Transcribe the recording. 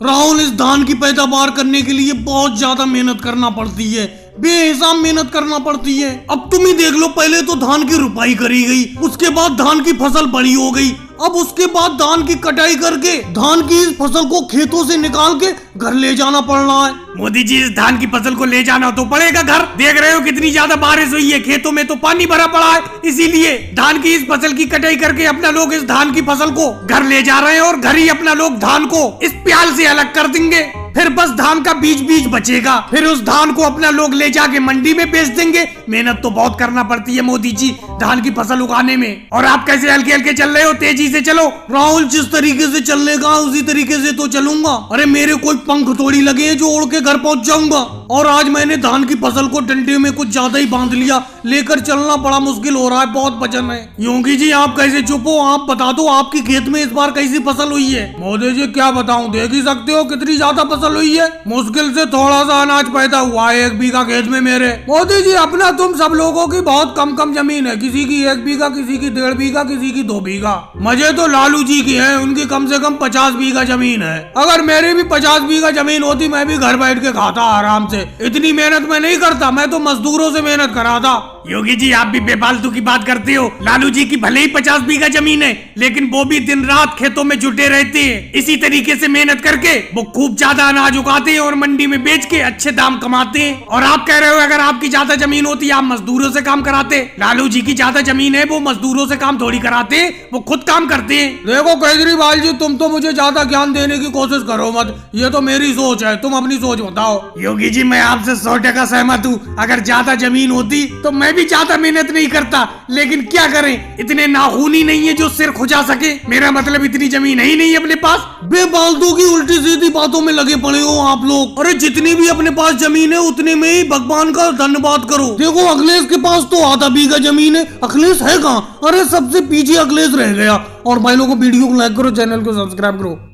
राहुल, इस धान की पैदावार करने के लिए बहुत ज्यादा मेहनत करना पड़ती है, बेहिसाब मेहनत करना पड़ती है। अब तुम ही देख लो, पहले तो धान की रुपाई करी गई, उसके बाद धान की फसल बड़ी हो गई, अब उसके बाद धान की कटाई करके धान की इस फसल को खेतों से निकाल के घर ले जाना पड़ रहा है। मोदी जी, इस धान की फसल को ले जाना तो पड़ेगा घर। देख रहे हो कितनी ज्यादा बारिश हुई है, खेतों में तो पानी भरा पड़ा है, इसीलिए धान की इस फसल की कटाई करके अपना लोग इस धान की फसल को घर ले जा रहे हैं और घर ही अपना लोग धान को इस प्याल से अलग कर देंगे। फिर बस धान का बीज बचेगा, फिर उस धान को अपना लोग ले जाके मंडी में बेच देंगे। मेहनत तो बहुत करना पड़ती है मोदी जी धान की फसल उगाने में, और आप कैसे हल्के हल्के चल रहे हो, तेजी से चलो। राहुल, जिस तरीके से चलने का उसी तरीके से तो चलूंगा। अरे मेरे कोई पंख थोड़ी लगे हैं जो उड़ के घर पहुंच जाऊंगा। और आज मैंने धान की फसल को डंडे में कुछ ज्यादा ही बांध लिया, लेकर चलना बड़ा मुश्किल हो रहा है, बहुत वजन है। योगी जी, आप कैसे चुप हो? आप बता दो, आपकी खेत में इस बार कैसी फसल हुई है? मोदी जी, क्या बताऊं, देख ही सकते हो कितनी ज्यादा फसल हुई है। मुश्किल से थोड़ा सा अनाज पैदा हुआ है 1 बीघा खेत में मेरे। मोदी जी, अपना तुम सब लोगों की बहुत कम जमीन है, किसी की 1 बीघा, किसी की 1.5 बीघा, किसी की 2 बीघा। मजे तो लालू जी की है, उनकी कम से कम 50 बीघा जमीन है। अगर मेरी भी 50 बीघा जमीन होती, मैं भी घर बैठ के खाता आराम से। इतनी मेहनत मैं नहीं करता, मैं तो मजदूरों से मेहनत कराता। योगी जी, आप भी बेफालतू की बात करते हो। लालू जी की भले ही 50 बीघा जमीन है, लेकिन वो भी दिन रात खेतों में जुटे रहते हैं। इसी तरीके से मेहनत करके वो खूब ज्यादा अनाज उगाते हैं और मंडी में बेच के अच्छे दाम कमाते हैं। और आप कह रहे हो अगर आपकी ज्यादा जमीन होती आप मजदूरों से काम कराते। लालू जी की ज्यादा जमीन है, वो मजदूरों से काम थोड़ी कराते, वो खुद काम करते हैं। देखो केजरीवाल जी, तुम तो मुझे ज्यादा ज्ञान देने की कोशिश करो मत, ये तो मेरी सोच है, तुम अपनी सोच बताओ। योगी जी, मैं आपसे 100% सहमत हूँ। अगर ज्यादा जमीन होती तो मैं भी ज्यादा मेहनत नहीं करता, लेकिन क्या करें, इतने नाखून ही नहीं है जो सिर खुजा सके। मेरा मतलब इतनी जमीन है ही नहीं अपने पास। बेफालतू की उल्टी सीधी बातों में लगे पड़े हो आप लोग। अरे जितनी भी अपने पास जमीन है उतने में ही भगवान का धन्यवाद करो। देखो, अखिलेश के पास तो आधा बीघा जमीन है, अखिलेश है कहाँ? अरे सबसे पीछे अखिलेश रह गया। और भाई लोगों को वीडियो को लाइक करो, चैनल को सब्सक्राइब करो।